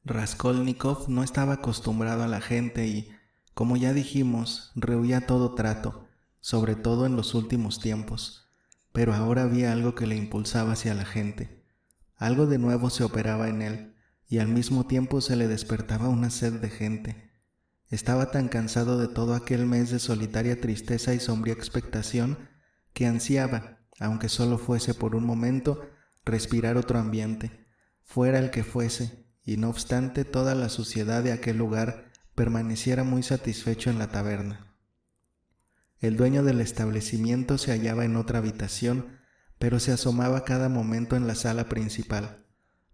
Raskolnikov no estaba acostumbrado a la gente y, como ya dijimos, rehuía todo trato, sobre todo en los últimos tiempos. Pero ahora había algo que le impulsaba hacia la gente. Algo de nuevo se operaba en él, y al mismo tiempo se le despertaba una sed de gente. Estaba tan cansado de todo aquel mes de solitaria tristeza y sombría expectación que ansiaba, aunque solo fuese por un momento, respirar otro ambiente, fuera el que fuese, y no obstante toda la suciedad de aquel lugar permaneciera muy satisfecho en la taberna. El dueño del establecimiento se hallaba en otra habitación, pero se asomaba cada momento en la sala principal,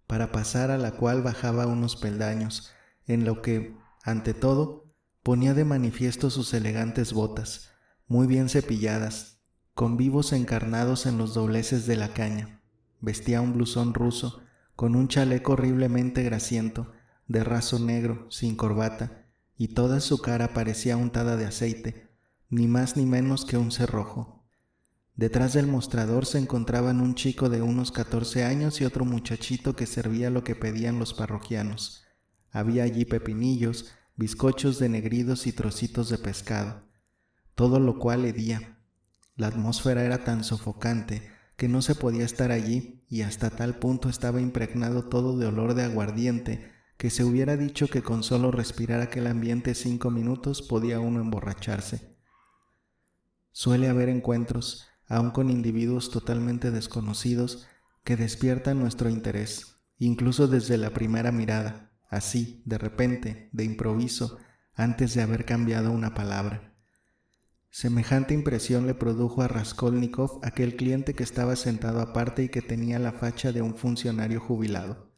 para pasar a la cual bajaba unos peldaños, en lo que, ante todo, ponía de manifiesto sus elegantes botas, muy bien cepilladas, con vivos encarnados en los dobleces de la caña. Vestía un blusón ruso, con un chaleco horriblemente grasiento, de raso negro, sin corbata, y toda su cara parecía untada de aceite, ni más ni menos que un cerrojo. Detrás del mostrador se encontraban un chico de unos 14 años y otro muchachito que servía lo que pedían los parroquianos. Había allí pepinillos, bizcochos denegridos y trocitos de pescado, todo lo cual hedía. La atmósfera era tan sofocante que no se podía estar allí y hasta tal punto estaba impregnado todo de olor de aguardiente que se hubiera dicho que con solo respirar aquel ambiente 5 minutos podía uno emborracharse. Suele haber encuentros, aun con individuos totalmente desconocidos, que despiertan nuestro interés, incluso desde la primera mirada, así, de repente, de improviso, antes de haber cambiado una palabra. Semejante impresión le produjo a Raskolnikov aquel cliente que estaba sentado aparte y que tenía la facha de un funcionario jubilado.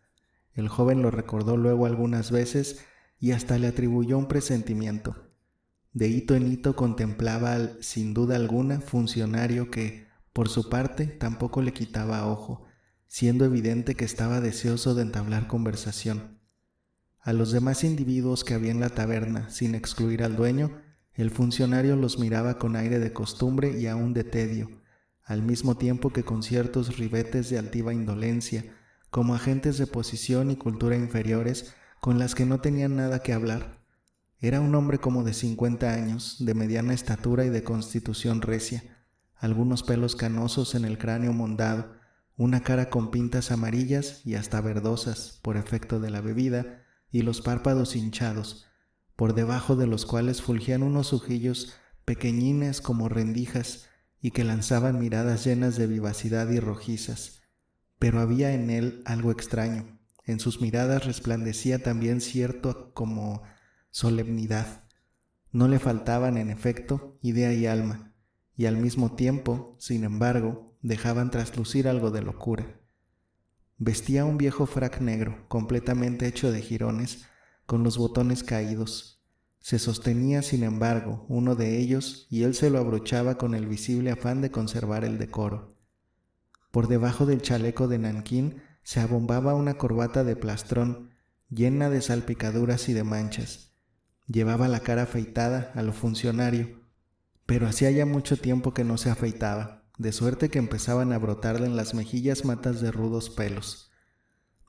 El joven lo recordó luego algunas veces y hasta le atribuyó un presentimiento. De hito en hito contemplaba al, sin duda alguna, funcionario que, por su parte, tampoco le quitaba ojo, siendo evidente que estaba deseoso de entablar conversación. A los demás individuos que había en la taberna, sin excluir al dueño, el funcionario los miraba con aire de costumbre y aún de tedio, al mismo tiempo que con ciertos ribetes de altiva indolencia, como agentes de posición y cultura inferiores con las que no tenían nada que hablar. Era un hombre como de 50 años, de mediana estatura y de constitución recia, algunos pelos canosos en el cráneo mondado, una cara con pintas amarillas y hasta verdosas por efecto de la bebida, y los párpados hinchados, por debajo de los cuales fulgían unos ojillos pequeñines como rendijas y que lanzaban miradas llenas de vivacidad y rojizas. Pero había en él algo extraño. En sus miradas resplandecía también cierto como solemnidad. No le faltaban, en efecto, idea y alma, y al mismo tiempo, sin embargo, dejaban traslucir algo de locura. Vestía un viejo frac negro, completamente hecho de jirones, con los botones caídos. Se sostenía, sin embargo, uno de ellos y él se lo abrochaba con el visible afán de conservar el decoro. Por debajo del chaleco de nankín se abombaba una corbata de plastrón, llena de salpicaduras y de manchas. Llevaba la cara afeitada a lo funcionario, pero hacía ya mucho tiempo que no se afeitaba, de suerte que empezaban a brotarle en las mejillas matas de rudos pelos.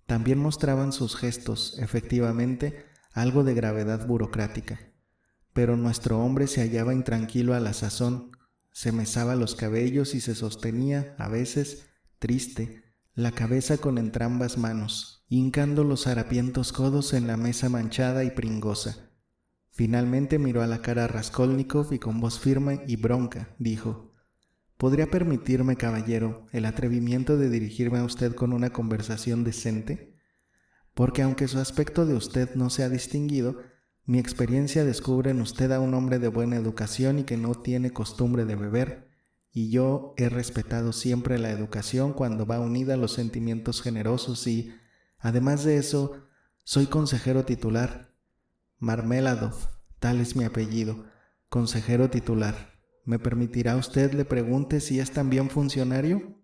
También mostraban sus gestos, efectivamente, algo de gravedad burocrática. Pero nuestro hombre se hallaba intranquilo a la sazón, se mesaba los cabellos y se sostenía, a veces, triste, la cabeza con entrambas manos, hincando los harapientos codos en la mesa manchada y pringosa. Finalmente miró a la cara a Raskolnikov y con voz firme y bronca dijo: ¿Podría permitirme, caballero, el atrevimiento de dirigirme a usted con una conversación decente? Porque aunque su aspecto de usted no sea distinguido, mi experiencia descubre en usted a un hombre de buena educación y que no tiene costumbre de beber, y yo he respetado siempre la educación cuando va unida a los sentimientos generosos y, además de eso, soy consejero titular. Marmeladov, tal es mi apellido, consejero titular. ¿Me permitirá usted le pregunte si es también funcionario?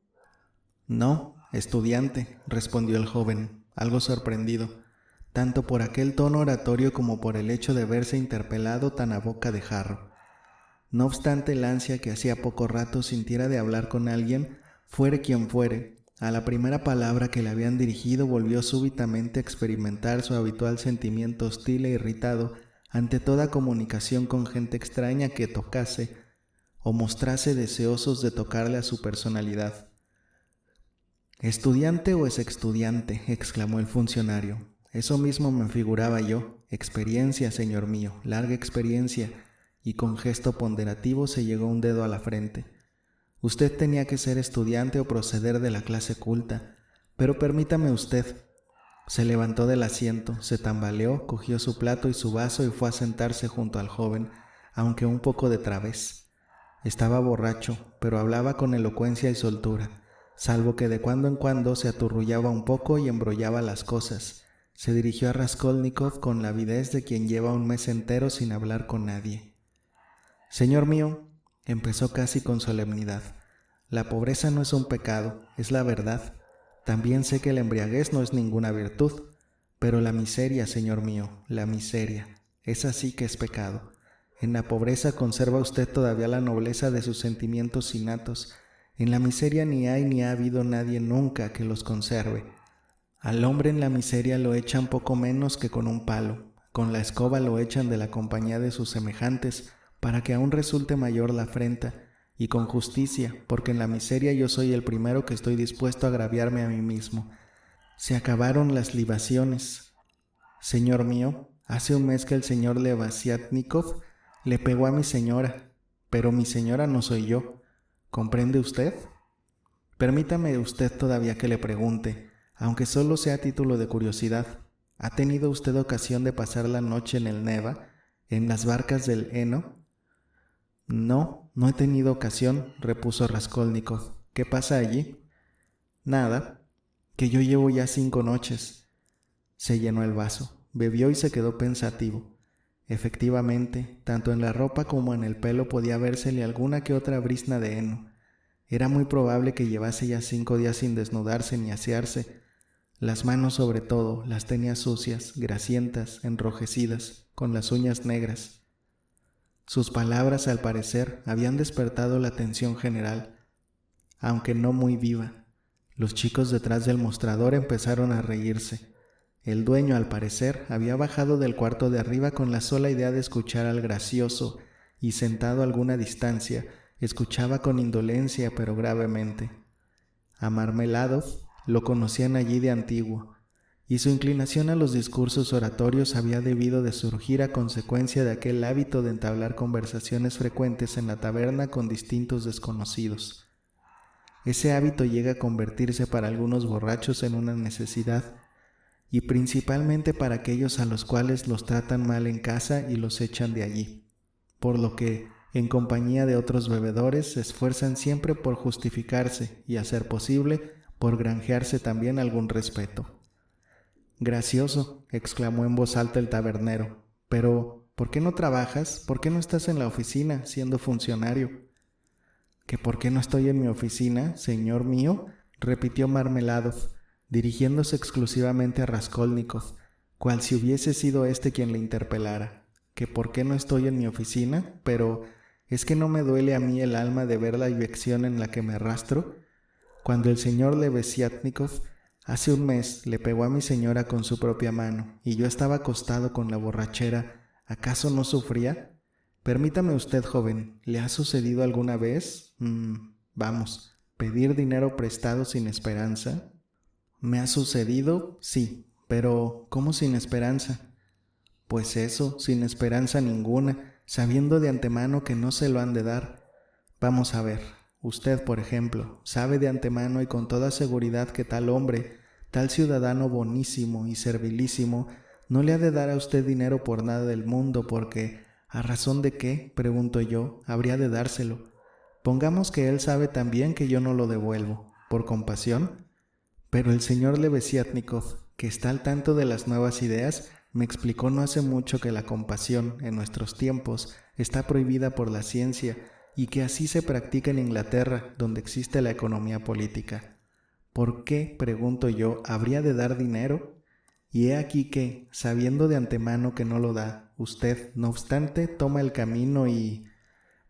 No, estudiante, respondió el joven, algo sorprendido, tanto por aquel tono oratorio como por el hecho de verse interpelado tan a boca de jarro. No obstante el ansia que hacía poco rato sintiera de hablar con alguien, fuere quien fuere, A la primera palabra que le habían dirigido volvió súbitamente a experimentar su habitual sentimiento hostil e irritado ante toda comunicación con gente extraña que tocase o mostrase deseosos de tocarle a su personalidad. «¿Estudiante o exestudiante?», exclamó el funcionario. «Eso mismo me figuraba yo. Experiencia, señor mío, larga experiencia», y con gesto ponderativo se llegó un dedo a la frente. «Usted tenía que ser estudiante o proceder de la clase culta. Pero permítame usted». Se levantó del asiento, se tambaleó, cogió su plato y su vaso y fue a sentarse junto al joven, aunque un poco de través. Estaba borracho, pero hablaba con elocuencia y soltura, salvo que de cuando en cuando se aturrullaba un poco y embrollaba las cosas. Se dirigió a Raskolnikov con la avidez de quien lleva un mes entero sin hablar con nadie. «Señor mío», empezó casi con solemnidad, «la pobreza no es un pecado, es la verdad. También sé que la embriaguez no es ninguna virtud, pero la miseria, señor mío, la miseria, esa sí que es pecado. En la pobreza conserva usted todavía la nobleza de sus sentimientos innatos. En la miseria ni hay ni ha habido nadie nunca que los conserve. Al hombre en la miseria lo echan poco menos que con un palo. Con la escoba lo echan de la compañía de sus semejantes, para que aún resulte mayor la afrenta, y con justicia, porque en la miseria yo soy el primero que estoy dispuesto a agraviarme a mí mismo. Se acabaron las libaciones. Señor mío, hace un mes que el señor Levasiatnikov le pegó a mi señora, pero mi señora no soy yo. ¿Comprende usted? Permítame usted todavía que le pregunte, aunque solo sea a título de curiosidad, ¿ha tenido usted ocasión de pasar la noche en el Neva, en las barcas del Eno? No, no he tenido ocasión, repuso Raskolnikov. ¿Qué pasa allí? Nada, que yo llevo ya 5 noches. Se llenó el vaso, bebió y se quedó pensativo. Efectivamente, tanto en la ropa como en el pelo podía vérsele alguna que otra brizna de heno. Era muy probable que llevase ya 5 días sin desnudarse ni asearse. Las manos, sobre todo, las tenía sucias, grasientas, enrojecidas, con las uñas negras. Sus palabras, al parecer, habían despertado la atención general, aunque no muy viva. Los chicos detrás del mostrador empezaron a reírse. El dueño, al parecer, había bajado del cuarto de arriba con la sola idea de escuchar al gracioso, y sentado a alguna distancia, escuchaba con indolencia pero gravemente. A Marmeladov lo conocían allí de antiguo, y su inclinación a los discursos oratorios había debido de surgir a consecuencia de aquel hábito de entablar conversaciones frecuentes en la taberna con distintos desconocidos. Ese hábito llega a convertirse para algunos borrachos en una necesidad, y principalmente para aquellos a los cuales los tratan mal en casa y los echan de allí, por lo que, en compañía de otros bebedores, se esfuerzan siempre por justificarse y, a ser posible, por granjearse también algún respeto. «Gracioso», exclamó en voz alta el tabernero, «pero, ¿por qué no trabajas? ¿Por qué no estás en la oficina, siendo funcionario?» «¿Que por qué no estoy en mi oficina, señor mío?», repitió Marmeladov, dirigiéndose exclusivamente a Raskolnikov, cual si hubiese sido éste quien le interpelara. «¿Que por qué no estoy en mi oficina? Pero, ¿es que no me duele a mí el alma de ver la inyección en la que me arrastro? Cuando el señor Levasiatnikov hace un mes le pegó a mi señora con su propia mano y yo estaba acostado con la borrachera, ¿acaso no sufría? Permítame usted, joven, ¿le ha sucedido alguna vez? Vamos, pedir dinero prestado sin esperanza. ¿Me ha sucedido? Sí, pero ¿cómo sin esperanza? Pues eso, sin esperanza ninguna, sabiendo de antemano que no se lo han de dar. Vamos a ver. Usted, por ejemplo, sabe de antemano y con toda seguridad que tal hombre, tal ciudadano bonísimo y servilísimo, no le ha de dar a usted dinero por nada del mundo, porque, ¿a razón de qué, pregunto yo, habría de dárselo? Pongamos que él sabe también que yo no lo devuelvo, ¿por compasión? Pero el señor Levasiatnikov, que está al tanto de las nuevas ideas, me explicó no hace mucho que la compasión, en nuestros tiempos, está prohibida por la ciencia, y que así se practica en Inglaterra, donde existe la economía política. ¿Por qué, pregunto yo, habría de dar dinero? Y he aquí que, sabiendo de antemano que no lo da, usted, no obstante, toma el camino y...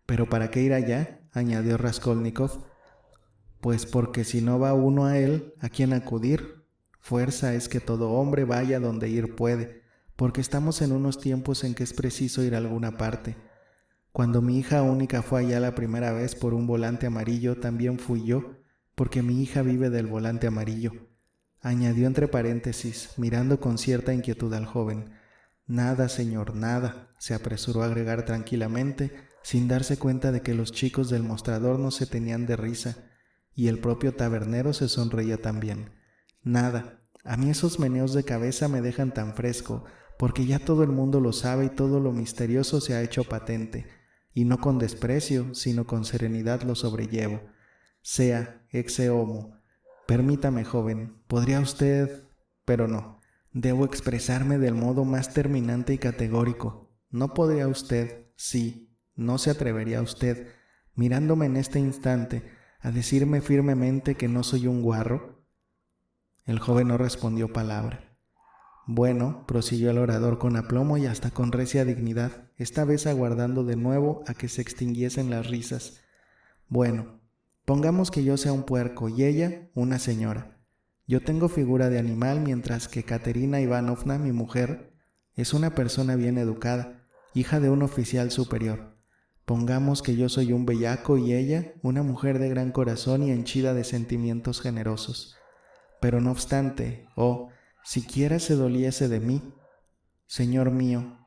¿Pero para qué ir allá?, añadió Raskolnikov. Pues porque si no va uno a él, ¿a quién acudir? Fuerza es que todo hombre vaya donde ir puede, porque estamos en unos tiempos en que es preciso ir a alguna parte. Cuando mi hija única fue allá la primera vez por un volante amarillo, también fui yo, porque mi hija vive del volante amarillo. Añadió entre paréntesis, mirando con cierta inquietud al joven. Nada, señor, nada, se apresuró a agregar tranquilamente, sin darse cuenta de que los chicos del mostrador no se tenían de risa, y el propio tabernero se sonreía también. Nada, a mí esos meneos de cabeza me dejan tan fresco, porque ya todo el mundo lo sabe y todo lo misterioso se ha hecho patente, y no con desprecio, sino con serenidad lo sobrellevo. Sea, exe homo. Permítame, joven, ¿podría usted...? Pero no, debo expresarme del modo más terminante y categórico. ¿No podría usted, sí, no se atrevería usted, mirándome en este instante, a decirme firmemente que no soy un guarro? El joven no respondió palabra. Bueno, prosiguió el orador con aplomo y hasta con recia dignidad, esta vez aguardando de nuevo a que se extinguiesen las risas. Bueno, pongamos que yo sea un puerco y ella una señora. Yo tengo figura de animal, mientras que Katerina Ivanovna, mi mujer, es una persona bien educada, hija de un oficial superior. Pongamos que yo soy un bellaco y ella una mujer de gran corazón y henchida de sentimientos generosos. Pero no obstante, siquiera se doliese de mí. Señor mío,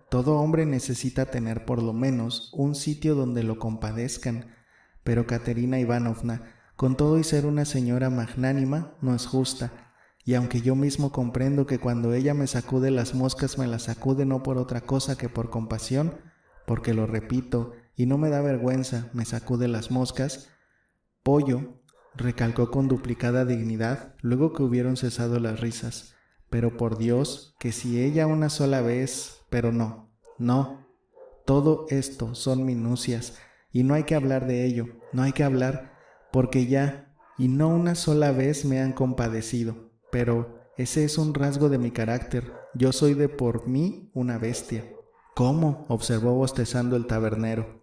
todo hombre necesita tener por lo menos un sitio donde lo compadezcan, pero Katerina Ivanovna, con todo y ser una señora magnánima, no es justa, y aunque yo mismo comprendo que cuando ella me sacude las moscas me las sacude no por otra cosa que por compasión, porque lo repito, y no me da vergüenza, me sacude las moscas, pollo, recalcó con duplicada dignidad, luego que hubieron cesado las risas. Pero por Dios, que si ella una sola vez, pero no, todo esto son minucias, y no hay que hablar de ello, no hay que hablar, porque ya, y no una sola vez me han compadecido, pero ese es un rasgo de mi carácter, yo soy de por mí una bestia. ¿Cómo?, observó bostezando el tabernero.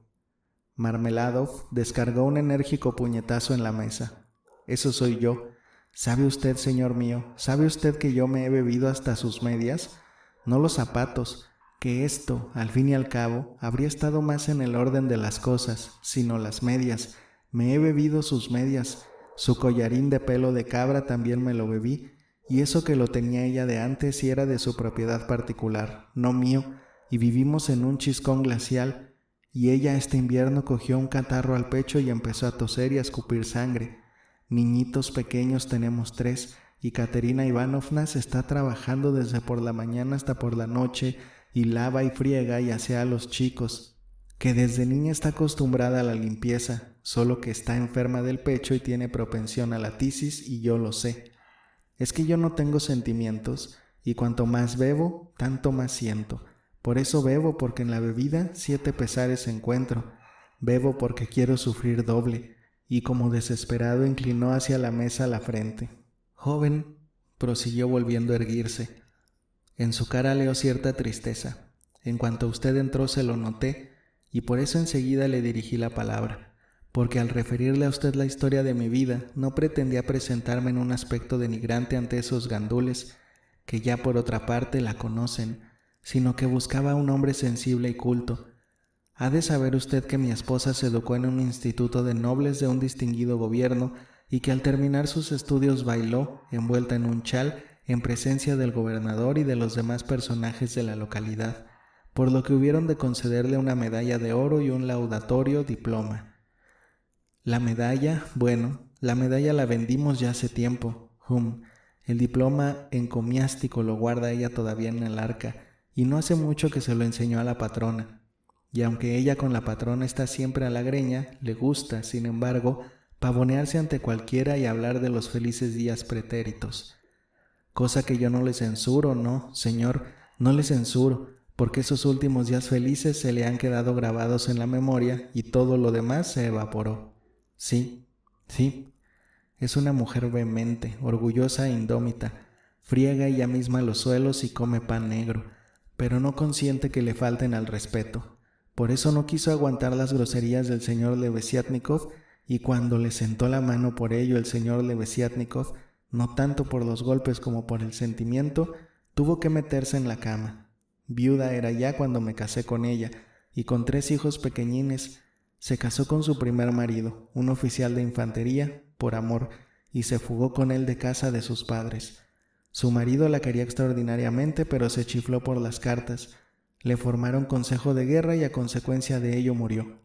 Marmeladov descargó un enérgico puñetazo en la mesa. Eso soy yo. ¿Sabe usted, señor mío, sabe usted que yo me he bebido hasta sus medias? No los zapatos, que esto, al fin y al cabo, habría estado más en el orden de las cosas, sino las medias. Me he bebido sus medias. Su collarín de pelo de cabra también me lo bebí, y eso que lo tenía ella de antes y era de su propiedad particular, no mío, y vivimos en un chiscón glacial, y ella este invierno cogió un catarro al pecho y empezó a toser y a escupir sangre. Niñitos pequeños tenemos 3, y Katerina Ivanovna se está trabajando desde por la mañana hasta por la noche, y lava y friega y hace a los chicos, que desde niña está acostumbrada a la limpieza, solo que está enferma del pecho y tiene propensión a la tisis, y yo lo sé. Es que yo no tengo sentimientos, y cuanto más bebo, tanto más siento. Por eso bebo, porque en la bebida 7 pesares encuentro. Bebo porque quiero sufrir doble, y como desesperado inclinó hacia la mesa la frente. Joven, prosiguió volviendo a erguirse. En su cara leo cierta tristeza. En cuanto usted entró se lo noté, y por eso enseguida le dirigí la palabra, porque al referirle a usted la historia de mi vida, no pretendía presentarme en un aspecto denigrante ante esos gandules, que ya por otra parte la conocen, sino que buscaba a un hombre sensible y culto. Ha de saber usted que mi esposa se educó en un instituto de nobles de un distinguido gobierno y que al terminar sus estudios bailó, envuelta en un chal, en presencia del gobernador y de los demás personajes de la localidad, por lo que hubieron de concederle una medalla de oro y un laudatorio diploma. La medalla, la medalla la vendimos ya hace tiempo. El diploma encomiástico lo guarda ella todavía en el arca, y no hace mucho que se lo enseñó a la patrona. Y aunque ella con la patrona está siempre a la greña, le gusta, sin embargo, pavonearse ante cualquiera y hablar de los felices días pretéritos. Cosa que yo no le censuro, no, señor, no le censuro, porque esos últimos días felices se le han quedado grabados en la memoria y todo lo demás se evaporó. Sí, es una mujer vehemente, orgullosa e indómita, friega ella misma los suelos y come pan negro, pero no consiente que le falten al respeto. Por eso no quiso aguantar las groserías del señor Lebeziatnikov y cuando le sentó la mano por ello el señor Lebeziatnikov, no tanto por los golpes como por el sentimiento, tuvo que meterse en la cama. Viuda era ya cuando me casé con ella, y con 3 hijos pequeñines. Se casó con su primer marido, un oficial de infantería, por amor, y se fugó con él de casa de sus padres. Su marido la quería extraordinariamente, pero se chifló por las cartas. Le formaron consejo de guerra y a consecuencia de ello murió.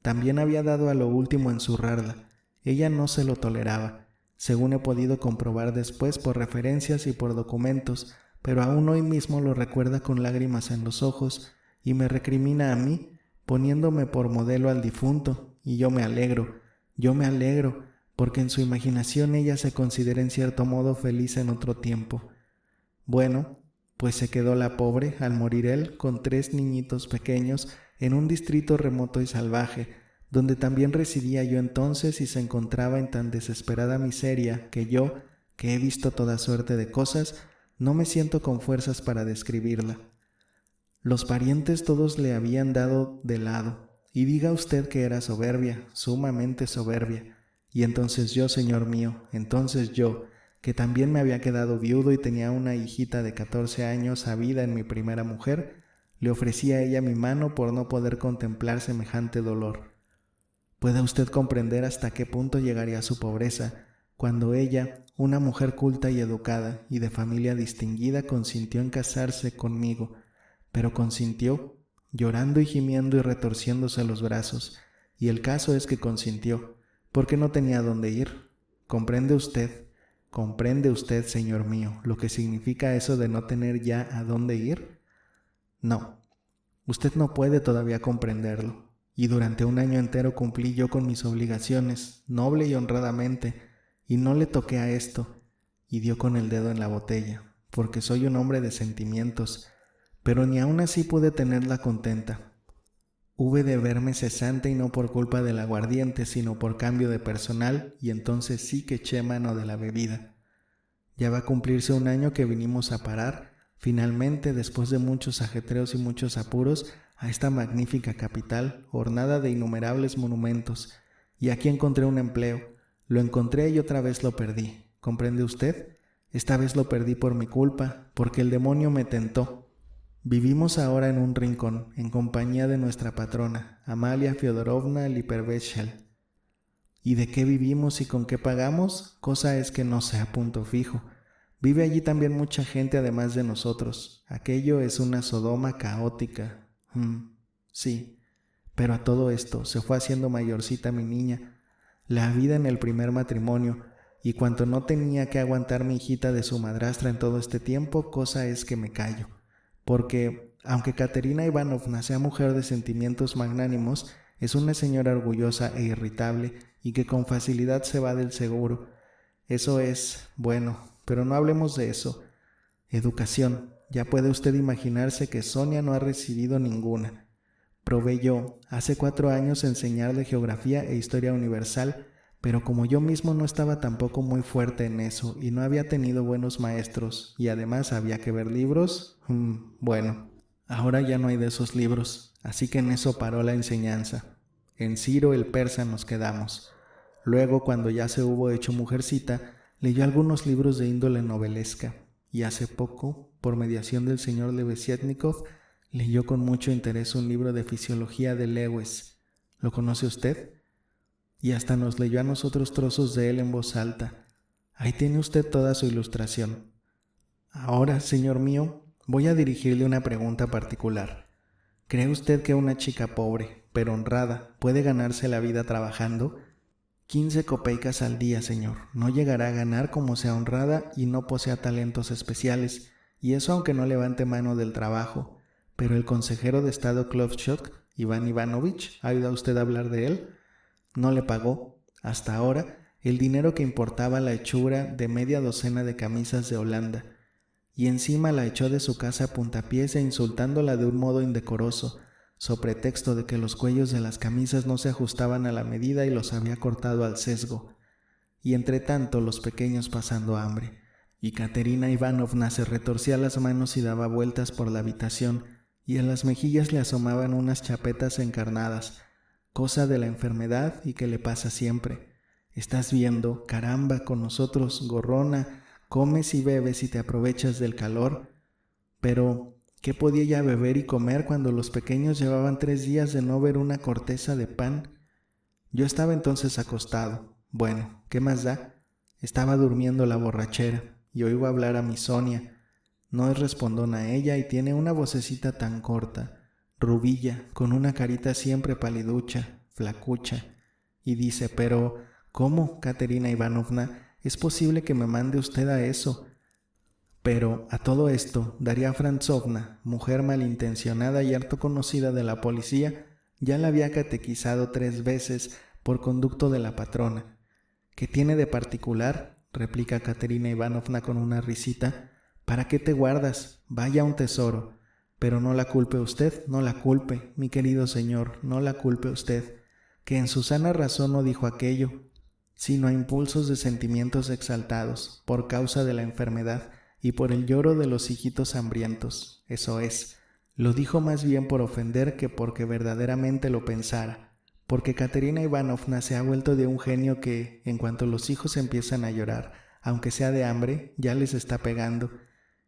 También había dado a lo último en zurrarla. Ella no se lo toleraba, según he podido comprobar después por referencias y por documentos, pero aún hoy mismo lo recuerda con lágrimas en los ojos y me recrimina a mí, poniéndome por modelo al difunto, y yo me alegro, porque en su imaginación ella se considera en cierto modo feliz en otro tiempo. Bueno, pues se quedó la pobre, al morir él, con 3 niñitos pequeños, en un distrito remoto y salvaje, donde también residía yo entonces y se encontraba en tan desesperada miseria que yo, que he visto toda suerte de cosas, no me siento con fuerzas para describirla. Los parientes todos le habían dado de lado, y diga usted que era soberbia, sumamente soberbia. Y entonces yo, señor mío, que también me había quedado viudo y tenía una hijita de 14 años habida en mi primera mujer, le ofrecí a ella mi mano por no poder contemplar semejante dolor. Pueda usted comprender hasta qué punto llegaría su pobreza, cuando ella, una mujer culta y educada y de familia distinguida, consintió en casarse conmigo, pero consintió, llorando y gimiendo y retorciéndose los brazos, y el caso es que consintió, porque no tenía dónde ir. ¿Comprende usted, señor mío, lo que significa eso de no tener ya a dónde ir? No, usted no puede todavía comprenderlo, y durante un año entero cumplí yo con mis obligaciones, noble y honradamente, y no le toqué a esto, y dio con el dedo en la botella, porque soy un hombre de sentimientos, pero ni aun así pude tenerla contenta. Hube de verme cesante y no por culpa del aguardiente, sino por cambio de personal, y entonces sí que eché mano de la bebida. Ya va a cumplirse un año que vinimos a parar, finalmente, después de muchos ajetreos y muchos apuros, a esta magnífica capital, ornada de innumerables monumentos, y aquí encontré un empleo. Lo encontré y otra vez lo perdí. ¿Comprende usted? Esta vez lo perdí por mi culpa, porque el demonio me tentó. Vivimos ahora en un rincón, en compañía de nuestra patrona, Amalia Fyodorovna Lipervechel. ¿Y de qué vivimos y con qué pagamos? Cosa es que no sé a punto fijo. Vive allí también mucha gente además de nosotros. Aquello es una Sodoma caótica. Sí, pero a todo esto se fue haciendo mayorcita mi niña. La habida en el primer matrimonio, y cuanto no tenía que aguantar mi hijita de su madrastra en todo este tiempo, cosa es que me callo. Porque, aunque Katerina Ivanovna sea mujer de sentimientos magnánimos, es una señora orgullosa e irritable y que con facilidad se va del seguro. Eso es, bueno, pero no hablemos de eso. Educación. Ya puede usted imaginarse que Sonia no ha recibido ninguna. Probé yo, hace 4 años, enseñarle geografía e historia universal, pero como yo mismo no estaba tampoco muy fuerte en eso y no había tenido buenos maestros y además había que ver libros, bueno, ahora ya no hay de esos libros, así que en eso paró la enseñanza. En Ciro el persa nos quedamos. Luego, cuando ya se hubo hecho mujercita, leyó algunos libros de índole novelesca y hace poco, por mediación del señor Lebeziatnikov, leyó con mucho interés un libro de fisiología de Lewes. ¿Lo conoce usted? Y hasta nos leyó a nosotros trozos de él en voz alta. Ahí tiene usted toda su ilustración. Ahora, señor mío, voy a dirigirle una pregunta particular. ¿Cree usted que una chica pobre, pero honrada, puede ganarse la vida trabajando? 15 copecas al día, señor. No llegará a ganar como sea honrada y no posea talentos especiales, y eso aunque no levante mano del trabajo. Pero el consejero de Estado Klovchuk, Iván Ivanovich, ¿ha oído usted hablar de él? No le pagó, hasta ahora, el dinero que importaba la hechura de media docena de camisas de Holanda, y encima la echó de su casa a puntapiés e insultándola de un modo indecoroso, so pretexto de que los cuellos de las camisas no se ajustaban a la medida y los había cortado al sesgo, y entre tanto los pequeños pasando hambre, y Katerina Ivanovna se retorcía las manos y daba vueltas por la habitación, y en las mejillas le asomaban unas chapetas encarnadas. cosa de la enfermedad y que le pasa siempre. Estás viendo, caramba, con nosotros, gorrona, comes y bebes y te aprovechas del calor. Pero, ¿qué podía ella beber y comer cuando los pequeños llevaban 3 días de no ver una corteza de pan? Yo estaba entonces acostado. Bueno, ¿qué más da? Estaba durmiendo la borrachera y oigo hablar a mi Sonia. No es respondona ella y tiene una vocecita tan corta, rubilla, con una carita siempre paliducha, flacucha. Y dice, pero, ¿cómo, Katerina Ivanovna? ¿Es posible que me mande usted a eso? Pero, a todo esto, Daria Franzovna, mujer malintencionada y harto conocida de la policía, ya la había catequizado 3 veces por conducto de la patrona. ¿Qué tiene de particular?, replica Katerina Ivanovna con una risita. ¿Para qué te guardas? Vaya un tesoro. Pero no la culpe usted, no la culpe, mi querido señor, no la culpe usted, que en su sana razón no dijo aquello, sino a impulsos de sentimientos exaltados, por causa de la enfermedad y por el lloro de los hijitos hambrientos. Eso es, lo dijo más bien por ofender que porque verdaderamente lo pensara, porque Katerina Ivanovna se ha vuelto de un genio que, en cuanto los hijos empiezan a llorar, aunque sea de hambre, ya les está pegando.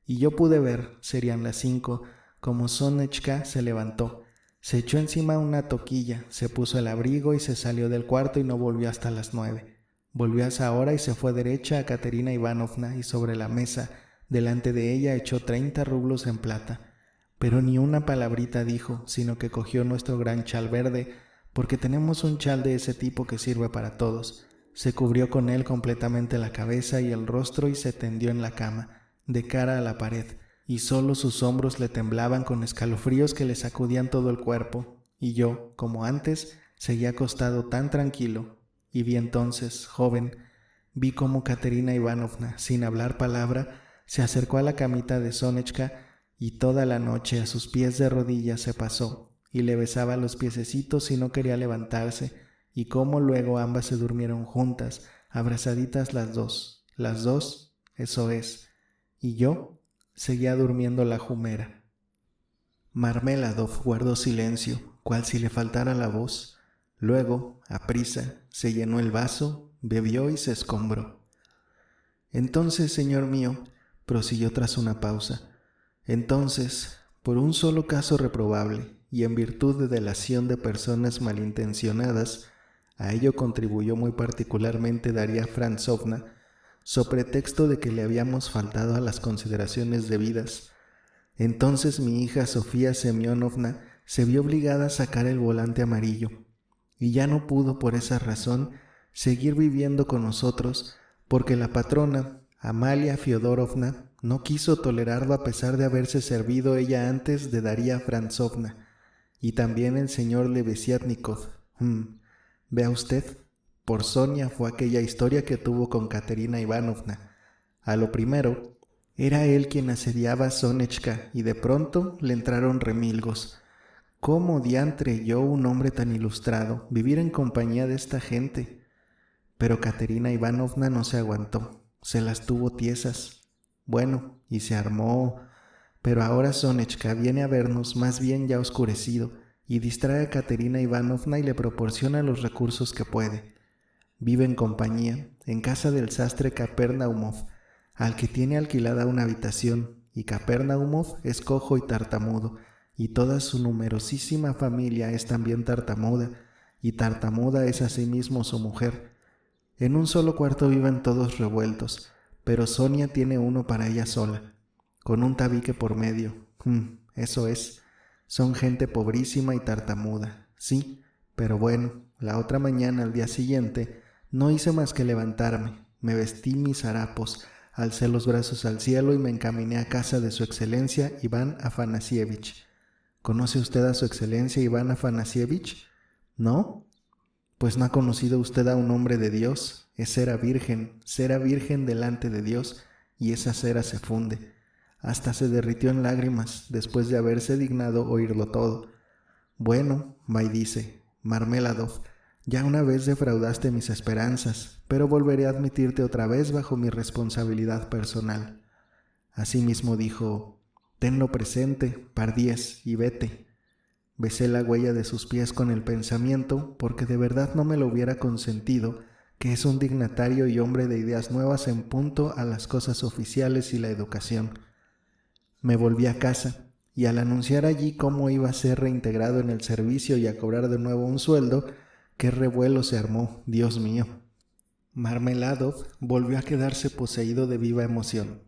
Y yo pude ver, serían las 5, como Sonechka se levantó, se echó encima una toquilla, se puso el abrigo y se salió del cuarto y no volvió hasta las 9. Volvió a esa hora y se fue derecha a Katerina Ivanovna y sobre la mesa, delante de ella, echó 30 rublos en plata. Pero ni una palabrita dijo, sino que cogió nuestro gran chal verde, porque tenemos un chal de ese tipo que sirve para todos. Se cubrió con él completamente la cabeza y el rostro y se tendió en la cama, de cara a la pared, y solo sus hombros le temblaban con escalofríos que le sacudían todo el cuerpo, y yo, como antes, seguía acostado tan tranquilo, y vi entonces, joven, vi cómo Katerina Ivanovna, sin hablar palabra, se acercó a la camita de Sonechka y toda la noche a sus pies de rodillas se pasó, y le besaba los piececitos y no quería levantarse, y cómo luego ambas se durmieron juntas, abrazaditas las dos, eso es, y yo seguía durmiendo la jumera. Marmeladov guardó silencio, cual si le faltara la voz. Luego, aprisa, se llenó el vaso, bebió y se escombró. Entonces, señor mío, prosiguió tras una pausa, entonces, por un solo caso reprobable y en virtud de delación de personas malintencionadas, a ello contribuyó muy particularmente Daria Franzovna, so pretexto de que le habíamos faltado a las consideraciones debidas. Entonces mi hija Sofía Semyonovna se vio obligada a sacar el volante amarillo, y ya no pudo por esa razón seguir viviendo con nosotros, porque la patrona, Amalia Fiodorovna, no quiso tolerarlo a pesar de haberse servido ella antes de Daria Franzovna, y también el señor Lebeziatnikov. Vea usted, por Sonia fue aquella historia que tuvo con Katerina Ivanovna. A lo primero, era él quien asediaba a Sonechka y de pronto le entraron remilgos. ¿Cómo diantre yo, un hombre tan ilustrado, vivir en compañía de esta gente? Pero Katerina Ivanovna no se aguantó, se las tuvo tiesas. Bueno, y se armó. Pero ahora Sonechka viene a vernos más bien ya oscurecido y distrae a Katerina Ivanovna y le proporciona los recursos que puede. Vive en compañía, en casa del sastre Kapernaumov, al que tiene alquilada una habitación, y Kapernaumov es cojo y tartamudo, y toda su numerosísima familia es también tartamuda, y tartamuda es asimismo su mujer. En un solo cuarto viven todos revueltos, pero Sonia tiene uno para ella sola, con un tabique por medio. Eso es, son gente pobrísima y tartamuda, sí, pero bueno, la otra mañana, al día siguiente, no hice más que levantarme, me vestí mis harapos, alcé los brazos al cielo y me encaminé a casa de su excelencia Iván Afanasievich. ¿Conoce usted a su excelencia Iván Afanasievich? ¿No? Pues no ha conocido usted a un hombre de Dios, es cera virgen delante de Dios, y esa cera se funde. Hasta se derritió en lágrimas después de haberse dignado oírlo todo. Bueno, va y dice, Marmeladov, ya una vez defraudaste mis esperanzas, pero volveré a admitirte otra vez bajo mi responsabilidad personal. Asimismo dijo, tenlo presente, pardiez, y vete. Besé la huella de sus pies con el pensamiento, porque de verdad no me lo hubiera consentido, que es un dignatario y hombre de ideas nuevas en punto a las cosas oficiales y la educación. Me volví a casa, y al anunciar allí cómo iba a ser reintegrado en el servicio y a cobrar de nuevo un sueldo, qué revuelo se armó, Dios mío. Marmeladov volvió a quedarse poseído de viva emoción.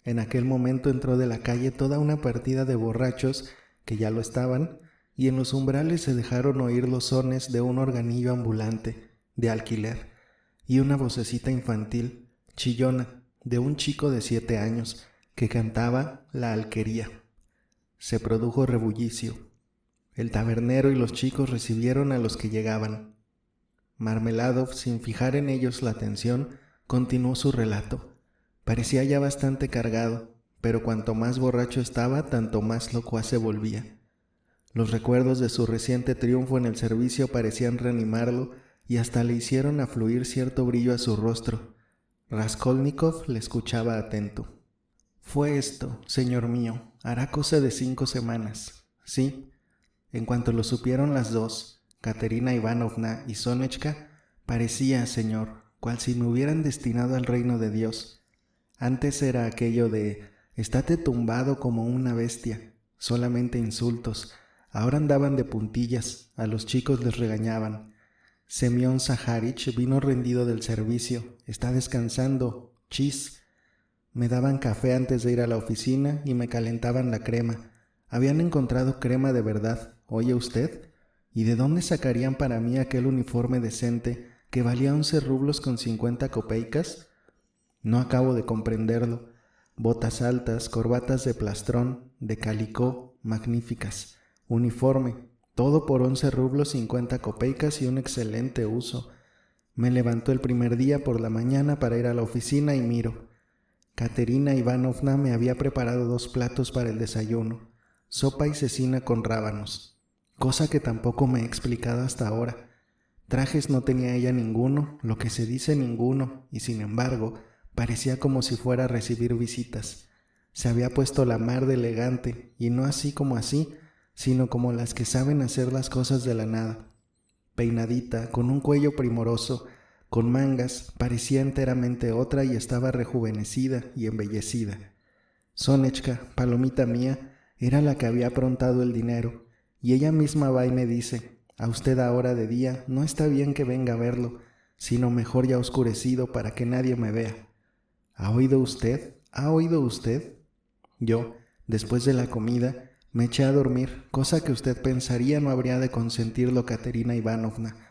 En aquel momento entró de la calle toda una partida de borrachos, que ya lo estaban, y en los umbrales se dejaron oír los sones de un organillo ambulante, de alquiler, y una vocecita infantil, chillona, de un chico de 7 años, que cantaba la alquería. Se produjo rebullicio. El tabernero y los chicos recibieron a los que llegaban. Marmeladov, sin fijar en ellos la atención, continuó su relato. Parecía ya bastante cargado, pero cuanto más borracho estaba, tanto más locuaz se volvía. Los recuerdos de su reciente triunfo en el servicio parecían reanimarlo y hasta le hicieron afluir cierto brillo a su rostro. Raskolnikov le escuchaba atento. «Fue esto, señor mío, hará cosa de 5 semanas. Sí, en cuanto lo supieron las dos, Katerina Ivanovna y Sonechka, parecía, señor, cual si me hubieran destinado al reino de Dios. Antes era aquello de, estate tumbado como una bestia, solamente insultos. Ahora andaban de puntillas, a los chicos les regañaban. Semyon Zaharich vino rendido del servicio, está descansando, chis. Me daban café antes de ir a la oficina y me calentaban la crema. Habían encontrado crema de verdad, ¿oye usted? ¿Y de dónde sacarían para mí aquel uniforme decente que valía 11 rublos con 50 kopeikas? No acabo de comprenderlo. Botas altas, corbatas de plastrón, de calicó, magníficas. Uniforme, todo por 11 rublos 50 kopeikas y un excelente uso. Me levantó el primer día por la mañana para ir a la oficina y miro. Katerina Ivanovna me había preparado 2 platos para el desayuno, sopa y cecina con rábanos, cosa que tampoco me he explicado hasta ahora. Trajes no tenía ella ninguno, lo que se dice ninguno, y sin embargo, parecía como si fuera a recibir visitas. Se había puesto la mar de elegante, y no así como así, sino como las que saben hacer las cosas de la nada. Peinadita, con un cuello primoroso, con mangas, parecía enteramente otra y estaba rejuvenecida y embellecida. Sonechka, palomita mía, era la que había aprontado el dinero, y ella misma va y me dice, a usted ahora de día no está bien que venga a verlo, sino mejor ya oscurecido para que nadie me vea. ¿Ha oído usted? ¿Ha oído usted? Yo, después de la comida, me eché a dormir, cosa que usted pensaría no habría de consentirlo Katerina Ivanovna.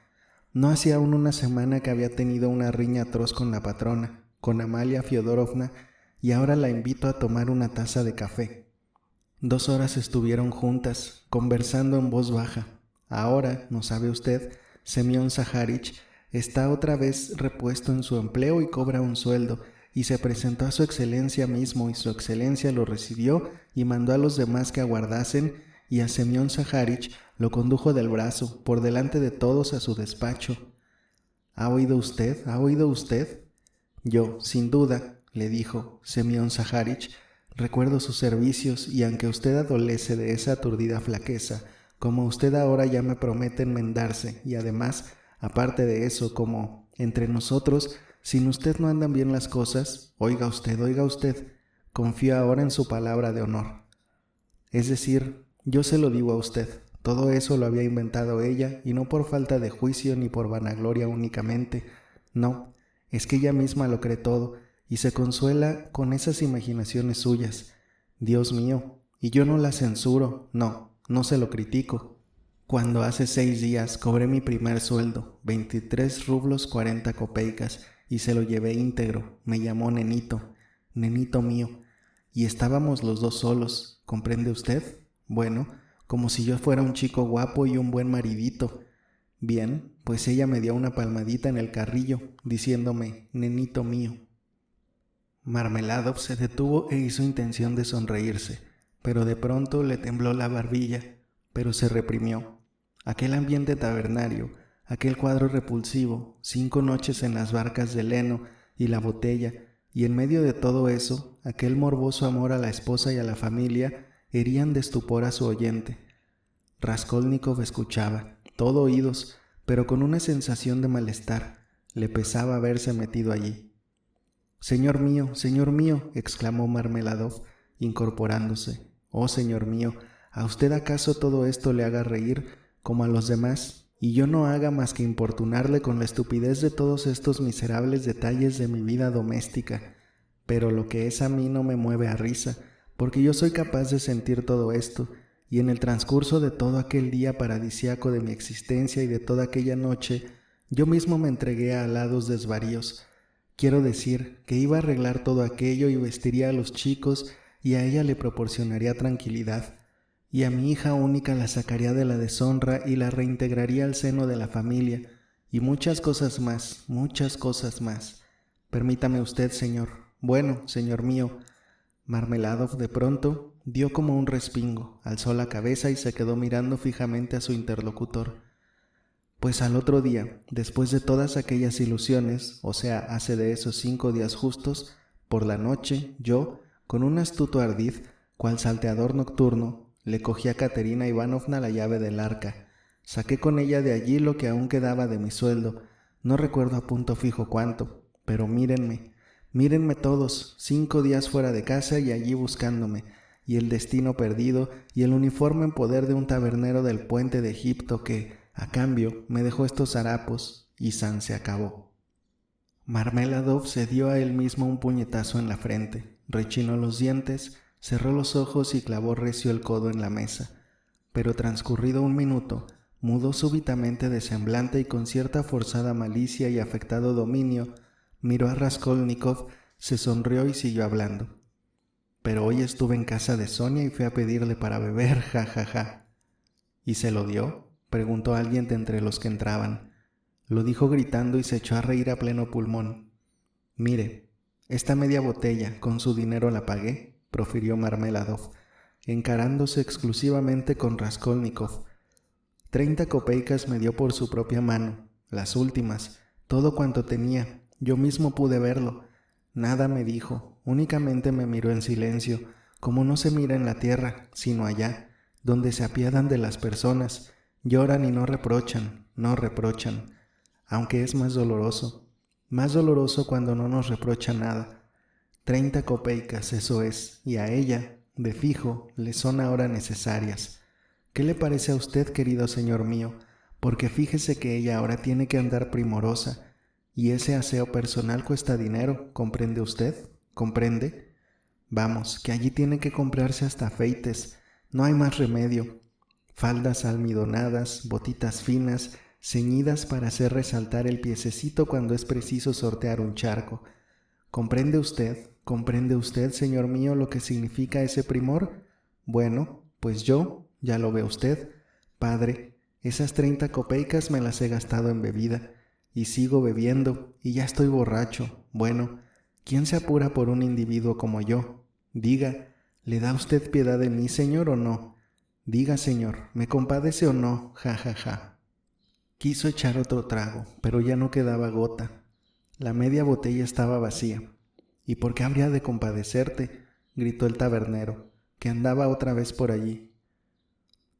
No hacía aún una semana que había tenido una riña atroz con la patrona, con Amalia Fiodorovna, y ahora la invito a tomar una taza de café. 2 horas estuvieron juntas, conversando en voz baja. Ahora, ¿no sabe usted? Semyon Zaharich está otra vez repuesto en su empleo y cobra un sueldo, y se presentó a su excelencia mismo, y su excelencia lo recibió y mandó a los demás que aguardasen, y a Semyon Zaharich lo condujo del brazo, por delante de todos a su despacho. ¿Ha oído usted? ¿Ha oído usted? Yo, sin duda, le dijo Semyon Zaharich, recuerdo sus servicios y aunque usted adolece de esa aturdida flaqueza, como usted ahora ya me promete enmendarse y además, aparte de eso, como entre nosotros, sin usted no andan bien las cosas, oiga usted, confío ahora en su palabra de honor. Es decir, yo se lo digo a usted, todo eso lo había inventado ella y no por falta de juicio ni por vanagloria únicamente, no, es que ella misma lo cree todo y se consuela con esas imaginaciones suyas. Dios mío, y yo no la censuro, no se lo critico. Cuando hace 6 días cobré mi primer sueldo, 23 rublos 40 kopeikas, y se lo llevé íntegro, me llamó nenito mío, y estábamos los dos solos, ¿comprende usted? Bueno, como si yo fuera un chico guapo y un buen maridito. Bien, pues ella me dio una palmadita en el carrillo, diciéndome, nenito mío. Marmeladov se detuvo e hizo intención de sonreírse, pero de pronto le tembló la barbilla, pero se reprimió. Aquel ambiente tabernario, aquel cuadro repulsivo, 5 noches en las barcas de leno y la botella, y en medio de todo eso, aquel morboso amor a la esposa y a la familia, herían de estupor a su oyente. Raskolnikov escuchaba, todo oídos, pero con una sensación de malestar. Le pesaba haberse metido allí. Señor mío, exclamó Marmeladov, incorporándose. Oh, señor mío, ¿a usted acaso todo esto le haga reír como a los demás, y yo no haga más que importunarle con la estupidez de todos estos miserables detalles de mi vida doméstica? Pero lo que es a mí no me mueve a risa, porque yo soy capaz de sentir todo esto, y en el transcurso de todo aquel día paradisíaco de mi existencia y de toda aquella noche, yo mismo me entregué a alados desvaríos. Quiero decir que iba a arreglar todo aquello y vestiría a los chicos y a ella le proporcionaría tranquilidad, y a mi hija única la sacaría de la deshonra y la reintegraría al seno de la familia, y muchas cosas más, muchas cosas más. Permítame usted, señor. Bueno, señor mío. Marmeladov de pronto dio como un respingo, alzó la cabeza y se quedó mirando fijamente a su interlocutor. Pues al otro día, después de todas aquellas ilusiones, o sea, hace de esos 5 días justos, por la noche, yo, con un astuto ardid, cual salteador nocturno, le cogí a Katerina Ivanovna la llave del arca. Saqué con ella de allí lo que aún quedaba de mi sueldo, no recuerdo a punto fijo cuánto, pero mírenme todos, 5 días fuera de casa y allí buscándome, y el destino perdido, y el uniforme en poder de un tabernero del puente de Egipto que, a cambio, me dejó estos harapos, y san se acabó. Marmeladov se dio a él mismo un puñetazo en la frente, rechinó los dientes, cerró los ojos y clavó recio el codo en la mesa. Pero transcurrido un minuto, mudó súbitamente de semblante y con cierta forzada malicia y afectado dominio, miró a Raskolnikov, se sonrió y siguió hablando. Pero hoy estuve en casa de Sonia y fui a pedirle para beber, ja, ja, ja. ¿Y se lo dio?, preguntó alguien de entre los que entraban. Lo dijo gritando y se echó a reír a pleno pulmón. Mire, esta media botella, con su dinero la pagué, profirió Marmeladov, encarándose exclusivamente con Raskolnikov. 30 kopeikas me dio por su propia mano, las últimas, todo cuanto tenía, yo mismo pude verlo. Nada me dijo, únicamente me miró en silencio, como no se mira en la tierra, sino allá, donde se apiadan de las personas, lloran y no reprochan, aunque es más doloroso cuando no nos reprocha nada. 30 kopeikas, eso es, y a ella, de fijo, le son ahora necesarias. ¿Qué le parece a usted, querido señor mío? Porque fíjese que ella ahora tiene que andar primorosa, y ese aseo personal cuesta dinero, ¿comprende usted? ¿Comprende? Vamos, que allí tiene que comprarse hasta afeites, no hay más remedio. Faldas almidonadas, botitas finas, ceñidas para hacer resaltar el piececito cuando es preciso sortear un charco. ¿Comprende usted, señor mío, lo que significa ese primor? Bueno, pues yo, ya lo ve usted, padre, esas 30 kopeikas me las he gastado en bebida, y sigo bebiendo, y ya estoy borracho. Bueno, ¿quién se apura por un individuo como yo? Diga, ¿le da usted piedad de mí, señor, o no? Diga, señor, ¿me compadece o no? Ja, ja, ja. Quiso echar otro trago, pero ya no quedaba gota. La media botella estaba vacía. ¿Y por qué habría de compadecerte?, gritó el tabernero, que andaba otra vez por allí.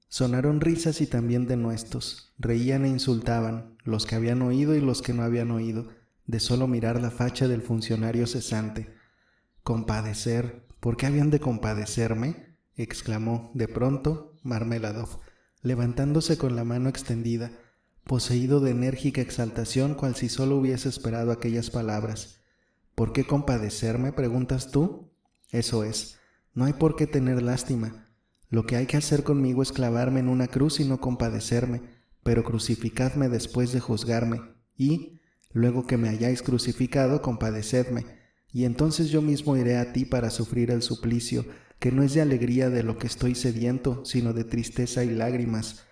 Sonaron risas y también denuestos. Reían e insultaban, los que habían oído y los que no habían oído, de solo mirar la facha del funcionario cesante. «¿Compadecer? ¿Por qué habían de compadecerme?», exclamó, de pronto, Marmeladov, levantándose con la mano extendida, poseído de enérgica exaltación, cual si solo hubiese esperado aquellas palabras. «¿Por qué compadecerme?», preguntas tú. Eso es, no hay por qué tener lástima. Lo que hay que hacer conmigo es clavarme en una cruz y no compadecerme, pero crucificadme después de juzgarme, y, luego que me hayáis crucificado, compadecedme, y entonces yo mismo iré a ti para sufrir el suplicio, que no es de alegría de lo que estoy sediento, sino de tristeza y lágrimas.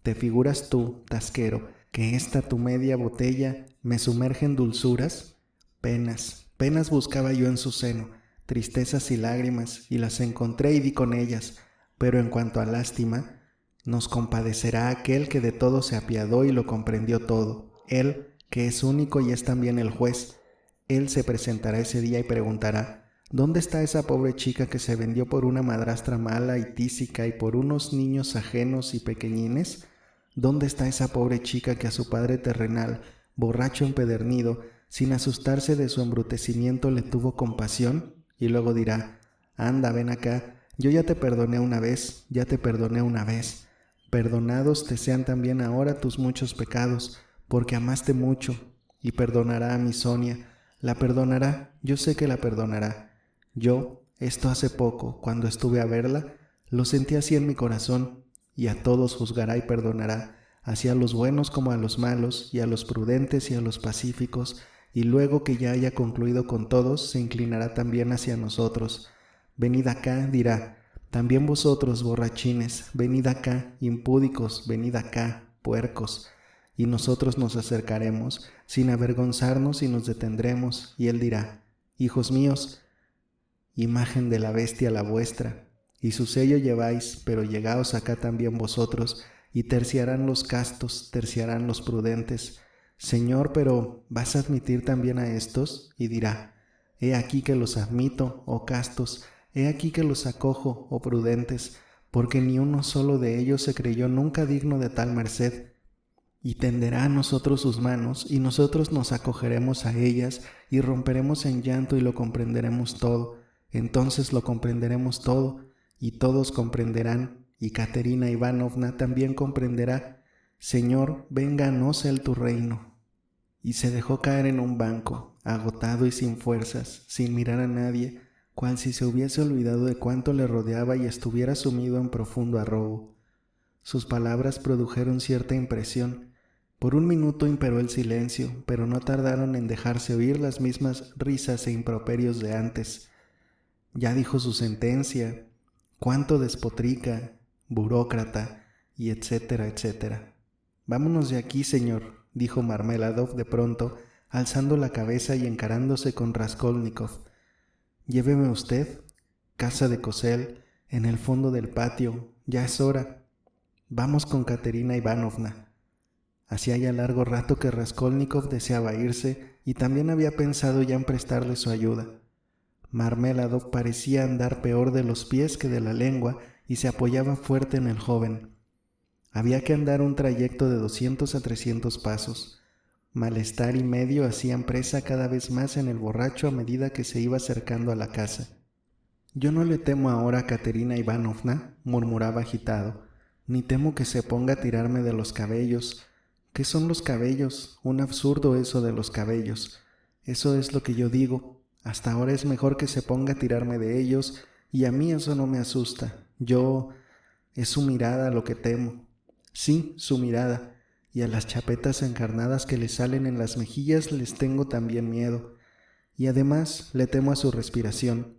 ¿Te figuras tú, tasquero, que esta tu media botella me sumerge en dulzuras? Penas buscaba yo en su seno, tristezas y lágrimas, y las encontré y di con ellas. Pero en cuanto a lástima, nos compadecerá aquel que de todo se apiadó y lo comprendió todo, él, que es único y es también el juez. Él se presentará ese día y preguntará, ¿Dónde está esa pobre chica que se vendió por una madrastra mala y tísica y por unos niños ajenos y pequeñines? ¿Dónde está esa pobre chica que a su padre terrenal, borracho empedernido, sin asustarse de su embrutecimiento, le tuvo compasión? Y luego dirá: anda, ven acá, yo ya te perdoné una vez, ya te perdoné una vez. Perdonados te sean también ahora tus muchos pecados, porque amaste mucho. Y perdonará a mi Sonia, la perdonará, yo sé que la perdonará. Yo, esto hace poco, cuando estuve a verla, lo sentí así en mi corazón, y a todos juzgará y perdonará, así a los buenos como a los malos, y a los prudentes y a los pacíficos, y luego que ya haya concluido con todos, se inclinará también hacia nosotros. Venid acá, dirá, también vosotros, borrachines, venid acá, impúdicos, venid acá, puercos. Y nosotros nos acercaremos, sin avergonzarnos, y nos detendremos, y él dirá: hijos míos, imagen de la bestia la vuestra, y su sello lleváis, pero llegaos acá también vosotros, y terciarán los castos, terciarán los prudentes. Señor, pero ¿vas a admitir también a estos? Y dirá: he aquí que los admito, oh castos, he aquí que los acojo, oh prudentes, porque ni uno solo de ellos se creyó nunca digno de tal merced. Y tenderá a nosotros sus manos, y nosotros nos acogeremos a ellas, y romperemos en llanto y lo comprenderemos todo. Entonces lo comprenderemos todo, y todos comprenderán, y Caterina Ivanovna también comprenderá. Señor, vénganos el tu reino. Y se dejó caer en un banco, agotado y sin fuerzas, sin mirar a nadie, cual si se hubiese olvidado de cuánto le rodeaba y estuviera sumido en profundo arrobo. Sus palabras produjeron cierta impresión. Por un minuto imperó el silencio, pero no tardaron en dejarse oír las mismas risas e improperios de antes. Ya dijo su sentencia, cuánto despotrica, burócrata, y etcétera, etcétera. Vámonos de aquí, señor, dijo Marmeladov de pronto, alzando la cabeza y encarándose con Raskolnikov. Lléveme usted, casa de Cosel, en el fondo del patio, ya es hora. Vamos con Caterina Ivanovna. Hacía ya largo rato que Raskolnikov deseaba irse y también había pensado ya en prestarle su ayuda. Marmeladov parecía andar peor de los pies que de la lengua y se apoyaba fuerte en el joven. Había que andar un trayecto de 200 a 300 pasos. Malestar y medio hacían presa cada vez más en el borracho a medida que se iba acercando a la casa. Yo no le temo ahora a Caterina Ivanovna, murmuraba agitado, ni temo que se ponga a tirarme de los cabellos. ¿Qué son los cabellos? Un absurdo eso de los cabellos. Eso es lo que yo digo. Hasta ahora es mejor que se ponga a tirarme de ellos, y a mí eso no me asusta. Es su mirada lo que temo. Sí, su mirada, y a las chapetas encarnadas que le salen en las mejillas les tengo también miedo. Y además le temo a su respiración.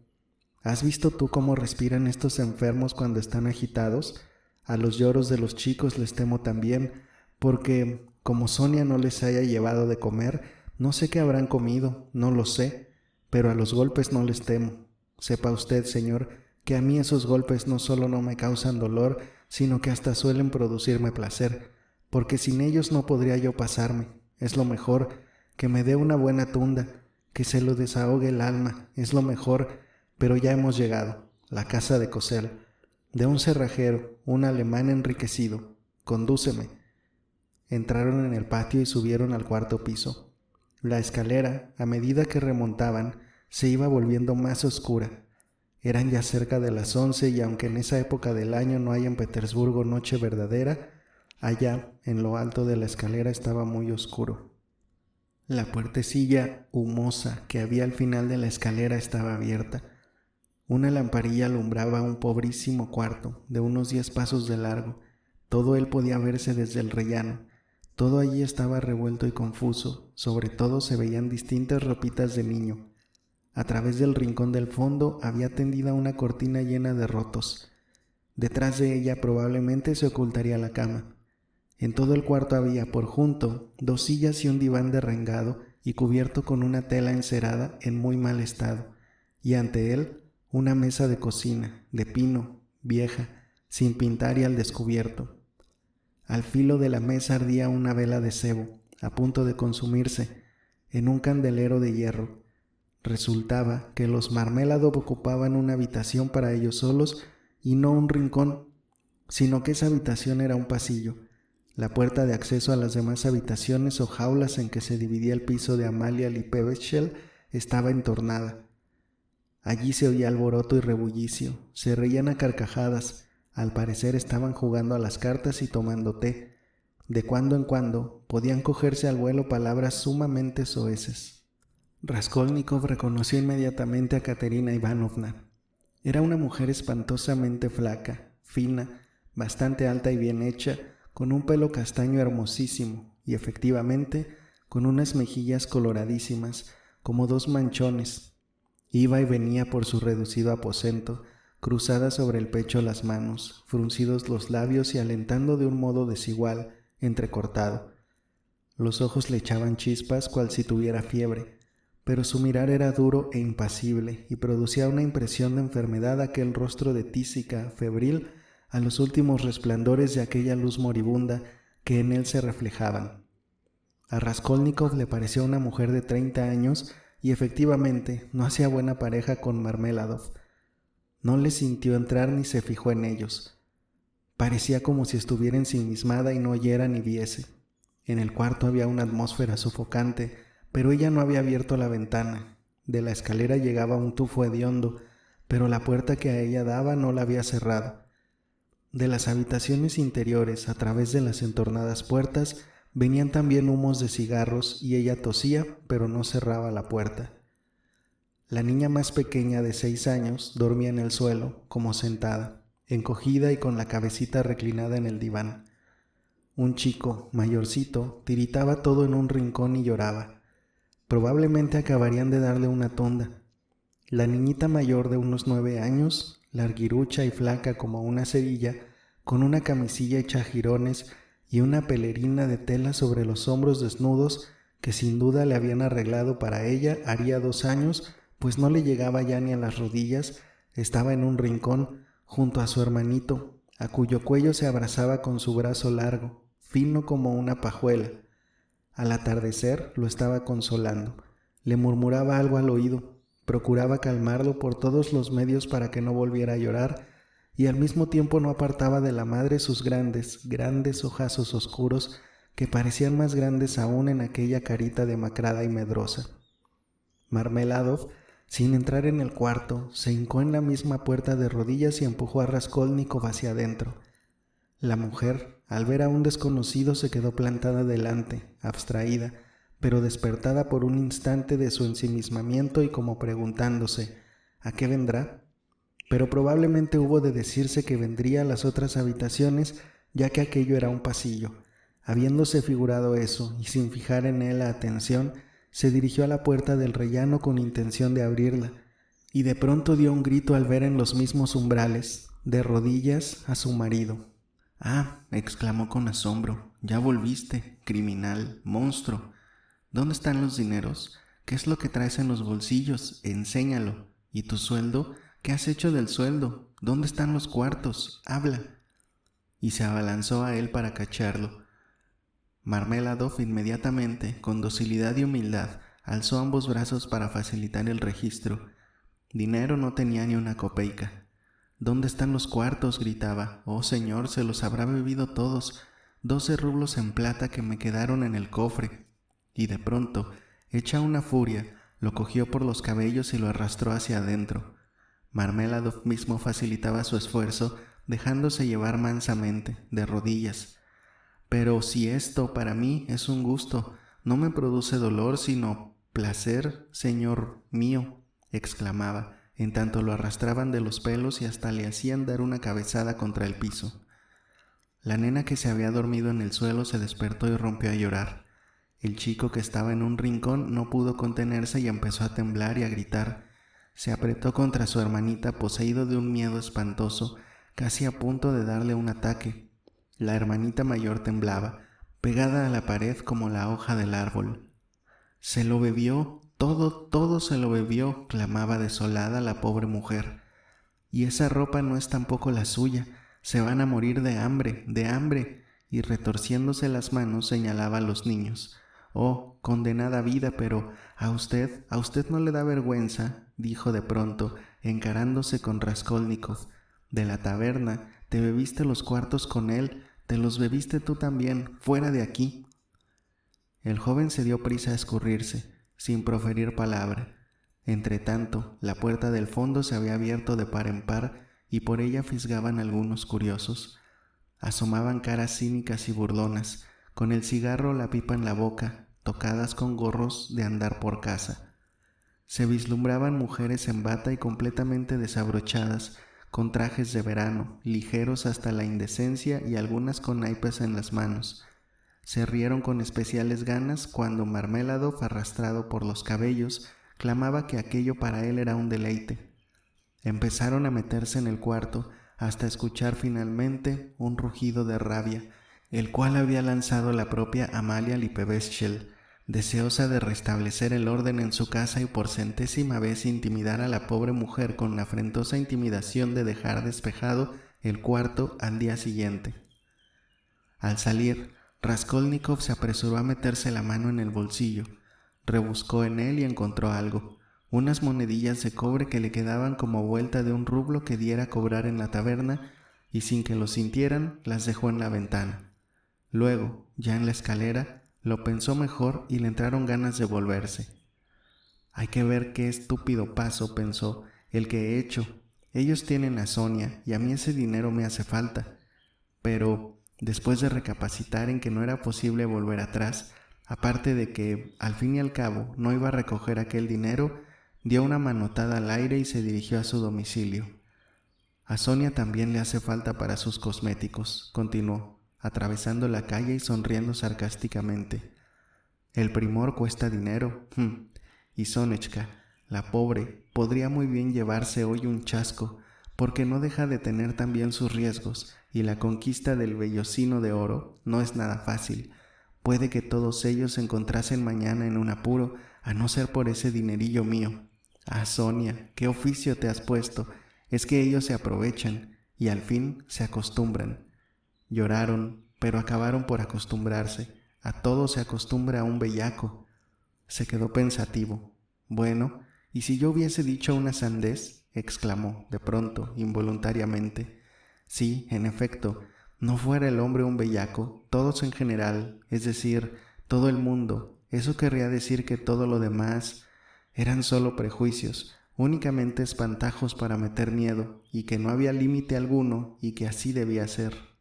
¿Has visto tú cómo respiran estos enfermos cuando están agitados? A los lloros de los chicos les temo también, porque, como Sonia no les haya llevado de comer, no sé qué habrán comido, no lo sé, pero a los golpes no les temo. Sepa usted, señor, que a mí esos golpes no solo no me causan dolor, sino que hasta suelen producirme placer, porque sin ellos no podría yo pasarme. Es lo mejor, que me dé una buena tunda, que se lo desahogue el alma, es lo mejor, pero ya hemos llegado, la casa de Cosel, de un cerrajero, un alemán enriquecido. Condúceme. Entraron en el patio y subieron al cuarto piso. La escalera, a medida que remontaban, se iba volviendo más oscura. Eran ya cerca de las 11 y aunque en esa época del año no hay en Petersburgo noche verdadera, allá, en lo alto de la escalera, estaba muy oscuro. La puertecilla humosa que había al final de la escalera estaba abierta. Una lamparilla alumbraba un pobrísimo cuarto, de unos 10 pasos de largo. Todo él podía verse desde el rellano. Todo allí estaba revuelto y confuso, sobre todo se veían distintas ropitas de niño. A través del rincón del fondo había tendida una cortina llena de rotos. Detrás de ella probablemente se ocultaría la cama. En todo el cuarto había, por junto, 2 sillas y un diván derrengado y cubierto con una tela encerada en muy mal estado, y ante él una mesa de cocina, de pino, vieja, sin pintar y al descubierto. Al filo de la mesa ardía una vela de sebo, a punto de consumirse, en un candelero de hierro. Resultaba que los Marmeladov ocupaban una habitación para ellos solos y no un rincón, sino que esa habitación era un pasillo. La puerta de acceso a las demás habitaciones o jaulas en que se dividía el piso de Amalia Lippevechel estaba entornada. Allí se oía alboroto y rebullicio, se reían a carcajadas, al parecer estaban jugando a las cartas y tomando té. De cuando en cuando podían cogerse al vuelo palabras sumamente soeces. Raskolnikov reconoció inmediatamente a Katerina Ivanovna. Era una mujer espantosamente flaca, fina, bastante alta y bien hecha, con un pelo castaño hermosísimo y efectivamente con unas mejillas coloradísimas, como dos manchones. Iba y venía por su reducido aposento, cruzadas sobre el pecho las manos, fruncidos los labios y alentando de un modo desigual, entrecortado. Los ojos le echaban chispas cual si tuviera fiebre, pero su mirar era duro e impasible y producía una impresión de enfermedad aquel rostro de tísica, febril, a los últimos resplandores de aquella luz moribunda que en él se reflejaban. A Raskolnikov le pareció una mujer de 30 años y efectivamente no hacía buena pareja con Marmeladov. No le sintió entrar ni se fijó en ellos. Parecía como si estuviera ensimismada y no oyera ni viese. En el cuarto había una atmósfera sofocante, pero ella no había abierto la ventana. De la escalera llegaba un tufo hediondo, pero la puerta que a ella daba no la había cerrado. De las habitaciones interiores, a través de las entornadas puertas, venían también humos de cigarros y ella tosía, pero no cerraba la puerta. La niña más pequeña de 6 años dormía en el suelo, como sentada, encogida y con la cabecita reclinada en el diván. Un chico, mayorcito, tiritaba todo en un rincón y lloraba. Probablemente acabarían de darle una tunda. La niñita mayor de unos 9 años, larguirucha y flaca como una cerilla, con una camisilla hecha jirones y una pelerina de tela sobre los hombros desnudos que sin duda le habían arreglado para ella haría 2 años, pues no le llegaba ya ni a las rodillas, estaba en un rincón junto a su hermanito, a cuyo cuello se abrazaba con su brazo largo, fino como una pajuela. Al atardecer lo estaba consolando, le murmuraba algo al oído, procuraba calmarlo por todos los medios para que no volviera a llorar, y al mismo tiempo no apartaba de la madre sus grandes ojazos oscuros que parecían más grandes aún en aquella carita demacrada y medrosa. Marmeladov, sin entrar en el cuarto, se hincó en la misma puerta de rodillas y empujó a Raskolnikov hacia adentro. La mujer, al ver a un desconocido, se quedó plantada delante, abstraída, pero despertada por un instante de su ensimismamiento y como preguntándose, ¿a qué vendrá? Pero probablemente hubo de decirse que vendría a las otras habitaciones, ya que aquello era un pasillo. Habiéndose figurado eso, y sin fijar en él la atención, se dirigió a la puerta del rellano con intención de abrirla, y de pronto dio un grito al ver en los mismos umbrales, de rodillas, a su marido. «Ah», exclamó con asombro, «ya volviste, criminal, monstruo. ¿Dónde están los dineros? ¿Qué es lo que traes en los bolsillos? Enséñalo. ¿Y tu sueldo? ¿Qué has hecho del sueldo? ¿Dónde están los cuartos? Habla». Y se abalanzó a él para cacharlo. Marmeladov inmediatamente, con docilidad y humildad, alzó ambos brazos para facilitar el registro. Dinero no tenía ni una copeica. «¿Dónde están los cuartos?», gritaba. «Oh, señor, se los habrá bebido todos. 12 rublos en plata que me quedaron en el cofre». Y de pronto, hecha una furia, lo cogió por los cabellos y lo arrastró hacia adentro. Marmeladov mismo facilitaba su esfuerzo, dejándose llevar mansamente, de rodillas. «Pero si esto para mí es un gusto, no me produce dolor sino placer, señor mío», exclamaba, en tanto lo arrastraban de los pelos y hasta le hacían dar una cabezada contra el piso. La nena que se había dormido en el suelo se despertó y rompió a llorar. El chico que estaba en un rincón no pudo contenerse y empezó a temblar y a gritar. Se apretó contra su hermanita poseído de un miedo espantoso, casi a punto de darle un ataque. La hermanita mayor temblaba, pegada a la pared como la hoja del árbol. «Se lo bebió, todo se lo bebió», clamaba desolada la pobre mujer. «Y esa ropa no es tampoco la suya, se van a morir de hambre, y retorciéndose las manos señalaba a los niños. Oh, condenada vida, pero a usted no le da vergüenza, dijo de pronto, encarándose con Raskolnikov. De la taberna, te bebiste los cuartos con él, te los bebiste tú también, fuera de aquí. El joven se dio prisa a escurrirse, sin proferir palabra. Entretanto, la puerta del fondo se había abierto de par en par y por ella fisgaban algunos curiosos. Asomaban caras cínicas y burlonas, con el cigarro o la pipa en la boca, tocadas con gorros de andar por casa. Se vislumbraban mujeres en bata y completamente desabrochadas, con trajes de verano, ligeros hasta la indecencia y algunas con naipes en las manos. Se rieron con especiales ganas cuando Marmeladov, arrastrado por los cabellos, clamaba que aquello para él era un deleite. Empezaron a meterse en el cuarto hasta escuchar finalmente un rugido de rabia, el cual había lanzado la propia Amalia Lippevechel, deseosa de restablecer el orden en su casa y por centésima vez intimidar a la pobre mujer con la afrentosa intimidación de dejar despejado el cuarto al día siguiente. Al salir, Raskolnikov se apresuró a meterse la mano en el bolsillo, rebuscó en él y encontró algo, unas monedillas de cobre que le quedaban como vuelta de un rublo que diera a cobrar en la taberna, y sin que lo sintieran, las dejó en la ventana. Luego, ya en la escalera, lo pensó mejor y le entraron ganas de volverse. Hay que ver qué estúpido paso, pensó, el que he hecho. Ellos tienen a Sonia y a mí ese dinero me hace falta. Pero, después de recapacitar en que no era posible volver atrás, aparte de que, al fin y al cabo, no iba a recoger aquel dinero, dio una manotada al aire y se dirigió a su domicilio. A Sonia también le hace falta para sus cosméticos, continuó, atravesando la calle y sonriendo sarcásticamente. El primor cuesta dinero, y Sonechka, la pobre, podría muy bien llevarse hoy un chasco, porque no deja de tener también sus riesgos, y la conquista del vellocino de oro no es nada fácil. Puede que todos ellos se encontrasen mañana en un apuro, a no ser por ese dinerillo mío. Ah, Sonia, ¿qué oficio te has puesto? Es que ellos se aprovechan, y al fin se acostumbran. Lloraron, pero acabaron por acostumbrarse. A todo se acostumbra un bellaco. Se quedó pensativo. Bueno, ¿y si yo hubiese dicho una sandez? Exclamó, de pronto, involuntariamente. Sí, en efecto, no fuera el hombre un bellaco, todos en general, es decir, todo el mundo, eso querría decir que todo lo demás eran solo prejuicios, únicamente espantajos para meter miedo, y que no había límite alguno y que así debía ser.